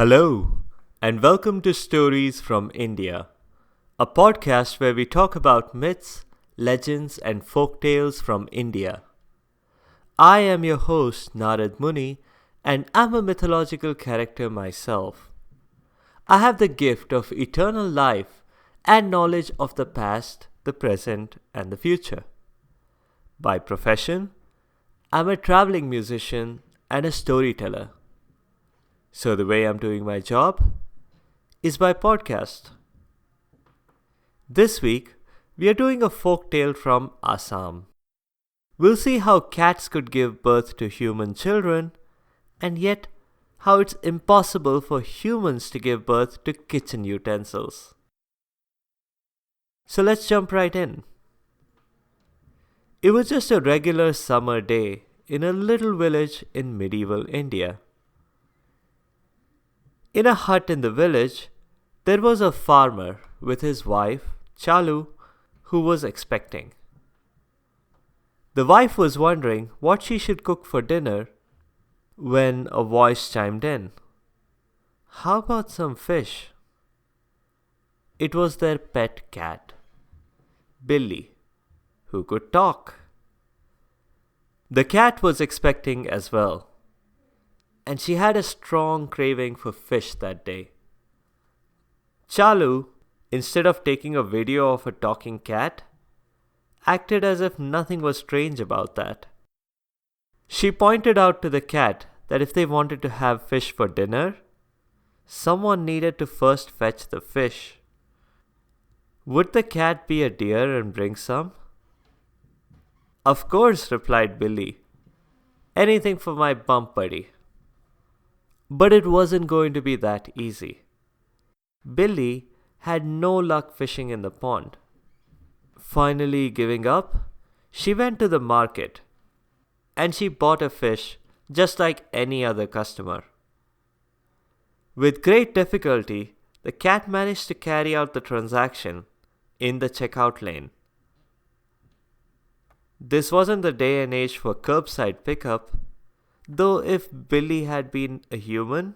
Hello, and welcome to Stories from India, a podcast where we talk about myths, legends, and folk tales from India. I am your host, Narad Muni, and I'm a mythological character myself. I have the gift of eternal life and knowledge of the past, the present, and the future. By profession, I'm a traveling musician and a storyteller. So, the way I'm doing my job is by podcast. This week, we are doing a folk tale from Assam. We'll see how cats could give birth to human children, and yet how it's impossible for humans to give birth to kitchen utensils. So, let's jump right in. It was just a regular summer day in a little village in medieval India. In a hut in the village, there was a farmer with his wife, Chalu, who was expecting. The wife was wondering what she should cook for dinner when a voice chimed in. How about some fish? It was their pet cat, Billy, who could talk. The cat was expecting as well, and she had a strong craving for fish that day. Chalu, instead of taking a video of a talking cat, acted as if nothing was strange about that. She pointed out to the cat that if they wanted to have fish for dinner, someone needed to first fetch the fish. Would the cat be a dear and bring some? Of course, replied Billy. Anything for my bump buddy. But it wasn't going to be that easy. Billy had no luck fishing in the pond. Finally giving up, she went to the market and she bought a fish just like any other customer. With great difficulty, the cat managed to carry out the transaction in the checkout lane. This wasn't the day and age for curbside pickup, though if Billy had been a human,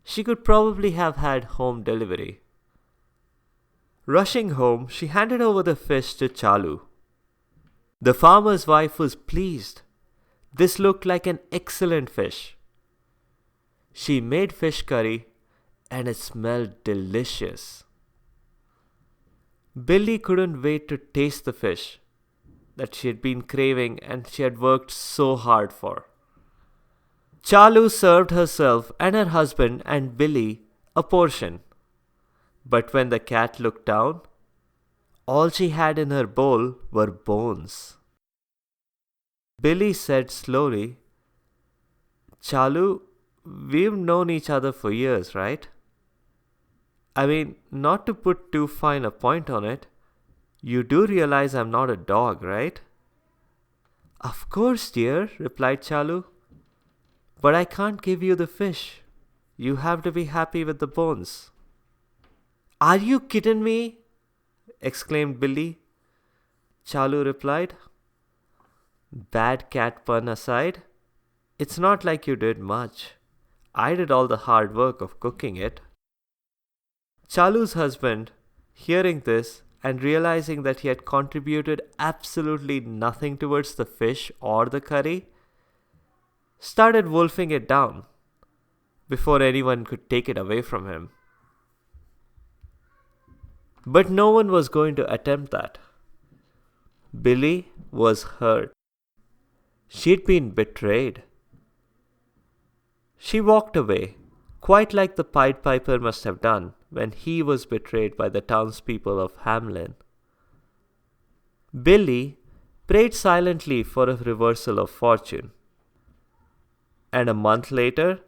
she could probably have had home delivery. Rushing home, she handed over the fish to Chalu. The farmer's wife was pleased. This looked like an excellent fish. She made fish curry and it smelled delicious. Billy couldn't wait to taste the fish that she had been craving and she had worked so hard for. Chalu served herself and her husband and Billy a portion. But when the cat looked down, all she had in her bowl were bones. Billy said slowly, Chalu, we've known each other for years, right? I mean, not to put too fine a point on it, you do realize I'm not a dog, right? Of course, dear, replied Chalu. But I can't give you the fish. You have to be happy with the bones. Are you kidding me? Exclaimed Billy. Chalu replied. Bad cat pun aside, it's not like you did much. I did all the hard work of cooking it. Chalu's husband, hearing this and realizing that he had contributed absolutely nothing towards the fish or the curry, started wolfing it down before anyone could take it away from him. But no one was going to attempt that. Billy was hurt. She'd been betrayed. She walked away, quite like the Pied Piper must have done when he was betrayed by the townspeople of Hamelin. Billy prayed silently for a reversal of fortune. And a month later,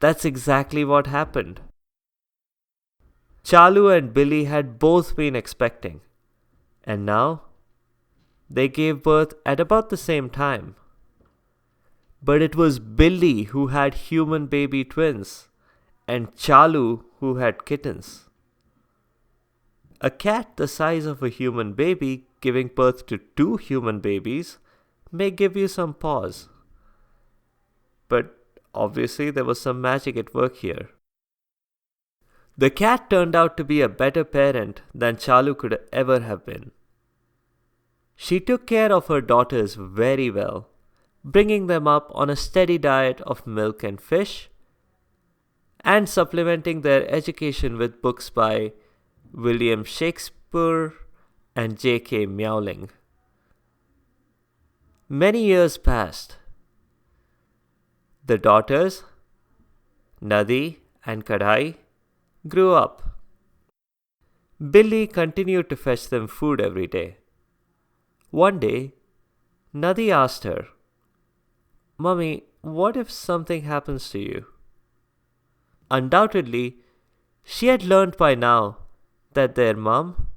that's exactly what happened. Chalu and Billy had both been expecting, and now they gave birth at about the same time. But it was Billy who had human baby twins, and Chalu who had kittens. A cat the size of a human baby giving birth to two human babies may give you some pause. But obviously there was some magic at work here. The cat turned out to be a better parent than Chalu could ever have been. She took care of her daughters very well, bringing them up on a steady diet of milk and fish, and supplementing their education with books by William Shakespeare and J.K. Rowling. Many years passed. The daughters, Nadi and Kadai, grew up. Billy continued to fetch them food every day. One day, Nadi asked her, "Mummy, what if something happens to you?" Undoubtedly, she had learned by now that their mum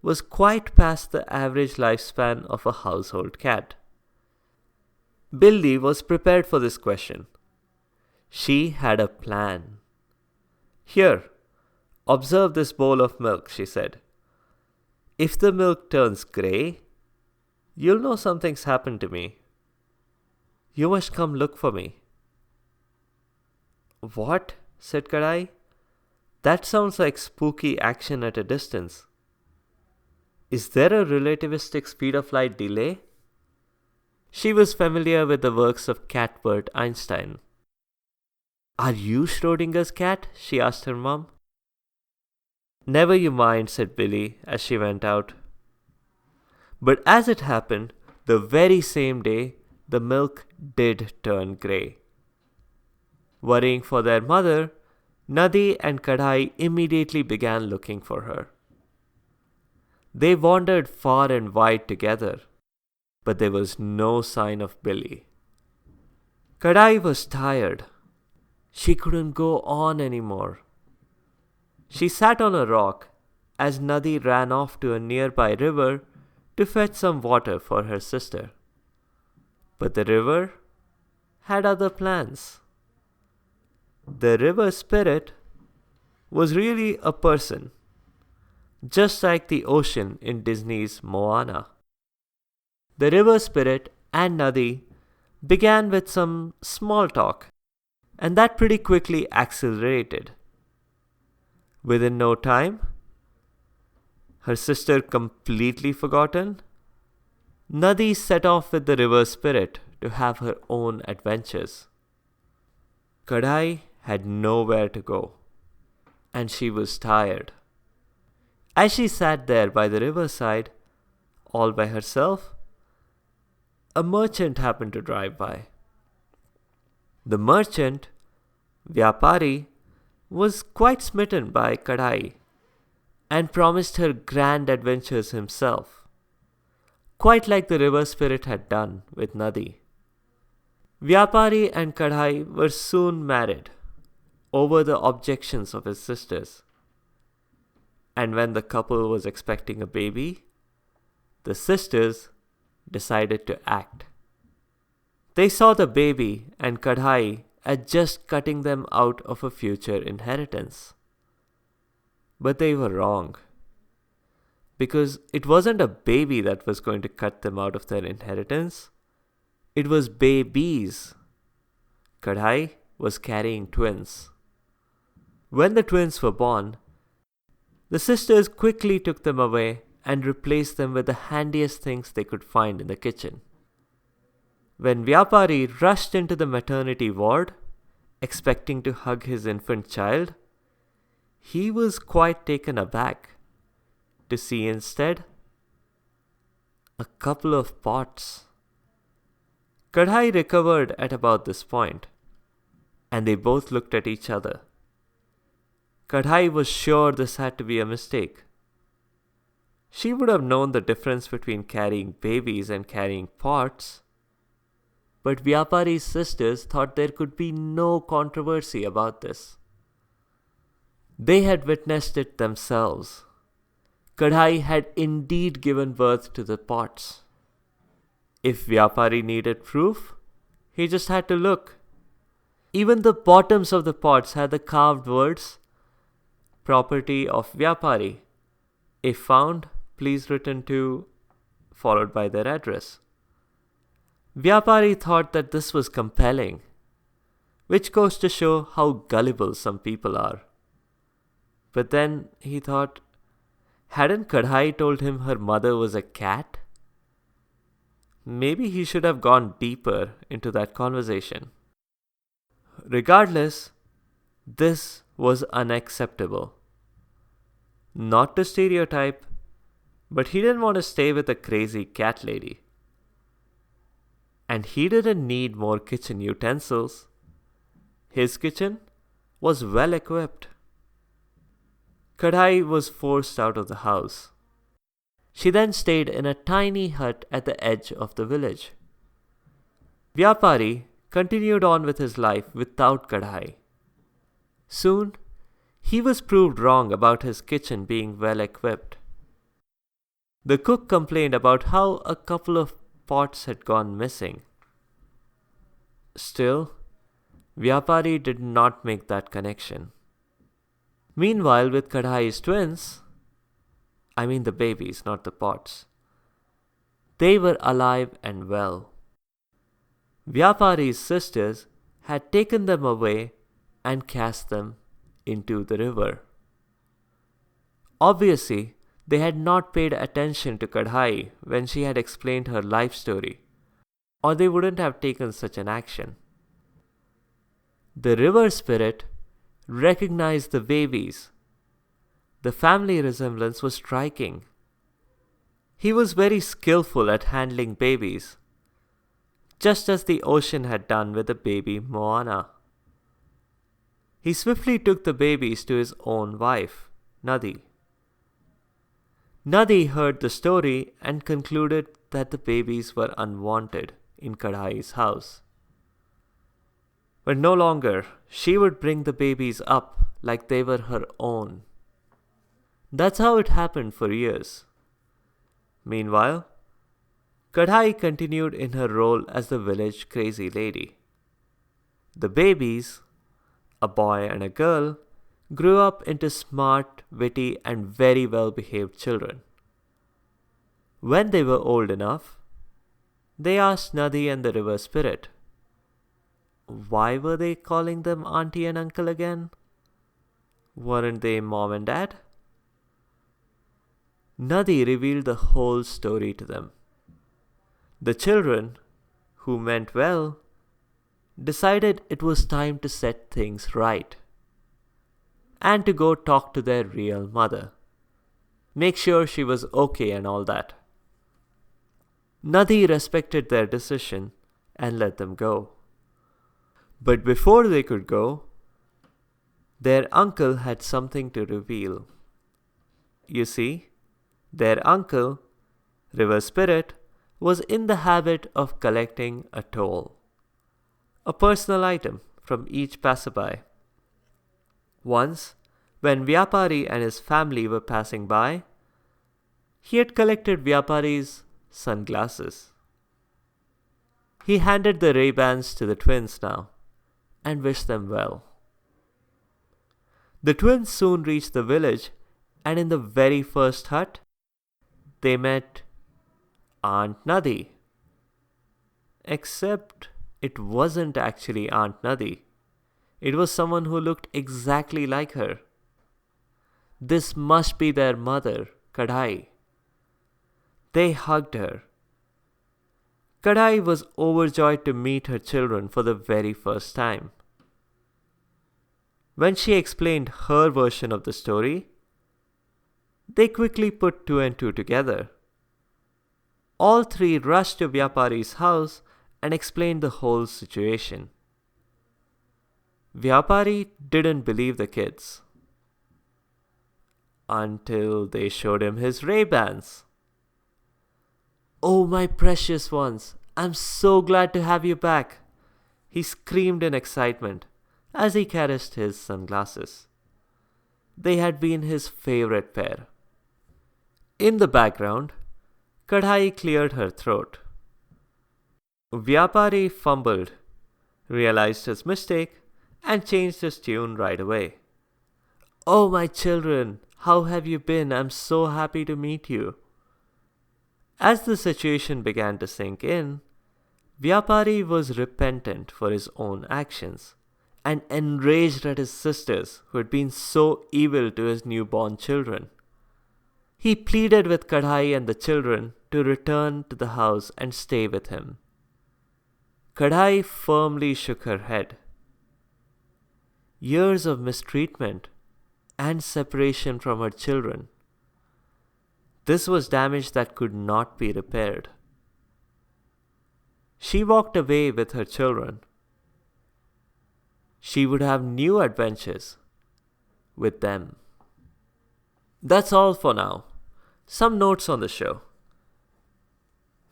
was quite past the average lifespan of a household cat. Billy was prepared for this question. She had a plan. "Here, observe this bowl of milk," she said. "If the milk turns grey, you'll know something's happened to me. You must come look for me." "What?" said Kadai. "That sounds like spooky action at a distance. Is there a relativistic speed of light delay?" She was familiar with the works of Catbert Einstein. "Are you Schrodinger's cat?" she asked her mom. "Never you mind," said Billy as she went out. But as it happened, the very same day, the milk did turn grey. Worrying for their mother, Nadi and Kadai immediately began looking for her. They wandered far and wide together, but there was no sign of Billy. Kadai was tired. She couldn't go on anymore. She sat on a rock as Nadi ran off to a nearby river to fetch some water for her sister. But the river had other plans. The river spirit was really a person, just like the ocean in Disney's Moana. The river spirit and Nadi began with some small talk, and that pretty quickly accelerated. Within no time, her sister completely forgotten, Nadi set off with the river spirit to have her own adventures. Kadai had nowhere to go, and she was tired. As she sat there by the riverside, all by herself, a merchant happened to drive by. The merchant, Vyapari, was quite smitten by Kadai and promised her grand adventures himself, quite like the river spirit had done with Nadi. Vyapari and Kadai were soon married over the objections of his sisters. And when the couple was expecting a baby, the sisters decided to act. They saw the baby and Kadai as just cutting them out of a future inheritance. But they were wrong, because it wasn't a baby that was going to cut them out of their inheritance. It was babies. Kadai was carrying twins. When the twins were born, the sisters quickly took them away and replaced them with the handiest things they could find in the kitchen. When Vyapari rushed into the maternity ward, expecting to hug his infant child, he was quite taken aback to see instead a couple of pots. Kadai recovered at about this point, and they both looked at each other. Kadai was sure this had to be a mistake. She would have known the difference between carrying babies and carrying pots. But Vyapari's sisters thought there could be no controversy about this. They had witnessed it themselves. Kadai had indeed given birth to the pots. If Vyapari needed proof, he just had to look. Even the bottoms of the pots had the carved words, "Property of Vyapari. If found, please return to," followed by their address. Vyapari thought that this was compelling, which goes to show how gullible some people are. But then he thought, hadn't Kadhai told him her mother was a cat? Maybe he should have gone deeper into that conversation. Regardless, this was unacceptable. Not to stereotype, but he didn't want to stay with a crazy cat lady. And he didn't need more kitchen utensils. His kitchen was well equipped. Kadhai was forced out of the house. She then stayed in a tiny hut at the edge of the village. Vyapari continued on with his life without Kadhai. Soon, he was proved wrong about his kitchen being well equipped. The cook complained about how a couple of pots had gone missing. Still, Vyapari did not make that connection. Meanwhile, with Kadhai's twins, I mean the babies, not the pots, they were alive and well. Vyapari's sisters had taken them away and cast them into the river. Obviously, they had not paid attention to Kadhai when she had explained her life story, or they wouldn't have taken such an action. The river spirit recognized the babies. The family resemblance was striking. He was very skillful at handling babies, just as the ocean had done with the baby Moana. He swiftly took the babies to his own wife, Nadi. Nadi heard the story and concluded that the babies were unwanted in Kadhai's house. But no longer, she would bring the babies up like they were her own. That's how it happened for years. Meanwhile, Kadhai continued in her role as the village crazy lady. The babies, a boy and a girl, grew up into smart, witty, and very well-behaved children. When they were old enough, they asked Nadi and the river spirit, why were they calling them auntie and uncle again? Weren't they mom and dad? Nadi revealed the whole story to them. The children, who meant well, decided it was time to set things right and to go talk to their real mother. Make sure she was okay and all that. Nadi respected their decision and let them go. But before they could go, their uncle had something to reveal. You see, their uncle, River Spirit, was in the habit of collecting a toll, a personal item from each passerby. Once, when Vyapari and his family were passing by, he had collected Vyapari's sunglasses. He handed the Ray-Bans to the twins now and wished them well. The twins soon reached the village, and in the very first hut, they met Aunt Nadi. Except it wasn't actually Aunt Nadi. It was someone who looked exactly like her. This must be their mother, Kadhai. They hugged her. Kadhai was overjoyed to meet her children for the very first time. When she explained her version of the story, they quickly put two and two together. All three rushed to Vyapari's house and explained the whole situation. Vyapari didn't believe the kids until they showed him his Ray-Bans. "Oh, my precious ones, I'm so glad to have you back," he screamed in excitement as he caressed his sunglasses. They had been his favorite pair. In the background, Kadhai cleared her throat. Vyapari fumbled, realized his mistake, and changed his tune right away. "Oh, my children, how have you been? I'm so happy to meet you." As the situation began to sink in, Vyapari was repentant for his own actions and enraged at his sisters who had been so evil to his newborn children. He pleaded with Kadhai and the children to return to the house and stay with him. Kadhai firmly shook her head. Years of mistreatment and separation from her children. This was damage that could not be repaired. She walked away with her children. She would have new adventures with them. That's all for now. Some notes on the show.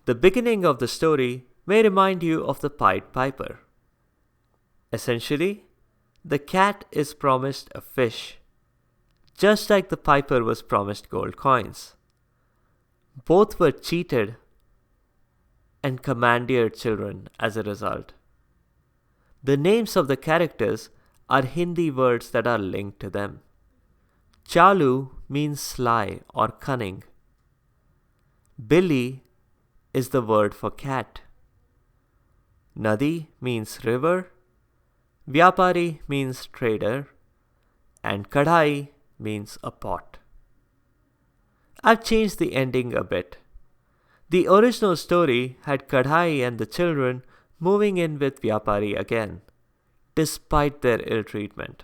The beginning of the story may remind you of the Pied Piper. Essentially, the cat is promised a fish, just like the piper was promised gold coins. Both were cheated and commandeered children as a result. The names of the characters are Hindi words that are linked to them. Chalu means sly or cunning. Billy is the word for cat. Nadi means river. Vyapari means trader. And Kadhai means a pot. I've changed the ending a bit. The original story had Kadhai and the children moving in with Vyapari again, despite their ill treatment.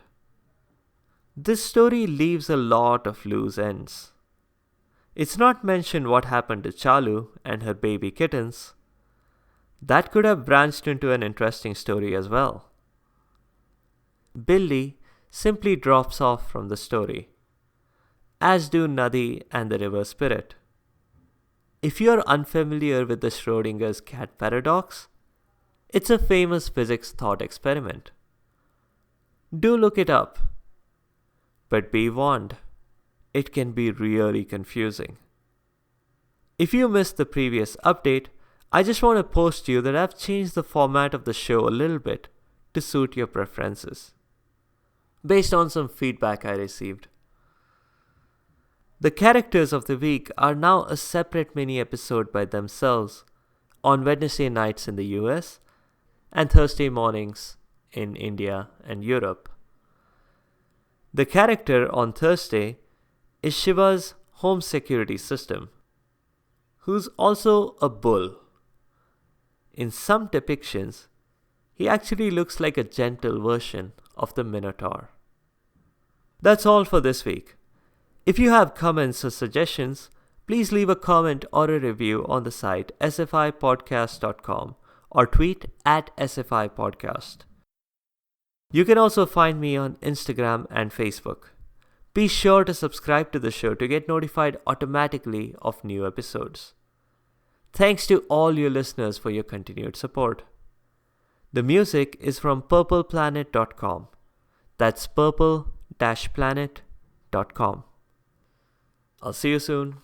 This story leaves a lot of loose ends. It's not mentioned what happened to Chalu and her baby kittens. That could have branched into an interesting story as well. Billy simply drops off from the story, as do Nadi and the river spirit. If you are unfamiliar with the Schrodinger's cat paradox, it's a famous physics thought experiment. Do look it up. But be warned, it can be really confusing. If you missed the previous update, I just want to post you that I've changed the format of the show a little bit to suit your preferences, based on some feedback I received. The characters of the week are now a separate mini episode by themselves on Wednesday nights in the US and Thursday mornings in India and Europe. The character on Thursday is Shiva's home security system, who's also a bull. In some depictions, he actually looks like a gentle version of the Minotaur. That's all for this week. If you have comments or suggestions, please leave a comment or a review on the site sfipodcast.com or tweet at sfipodcast. You can also find me on Instagram and Facebook. Be sure to subscribe to the show to get notified automatically of new episodes. Thanks to all your listeners for your continued support. The music is from purpleplanet.com. That's purple-planet.com. I'll see you soon.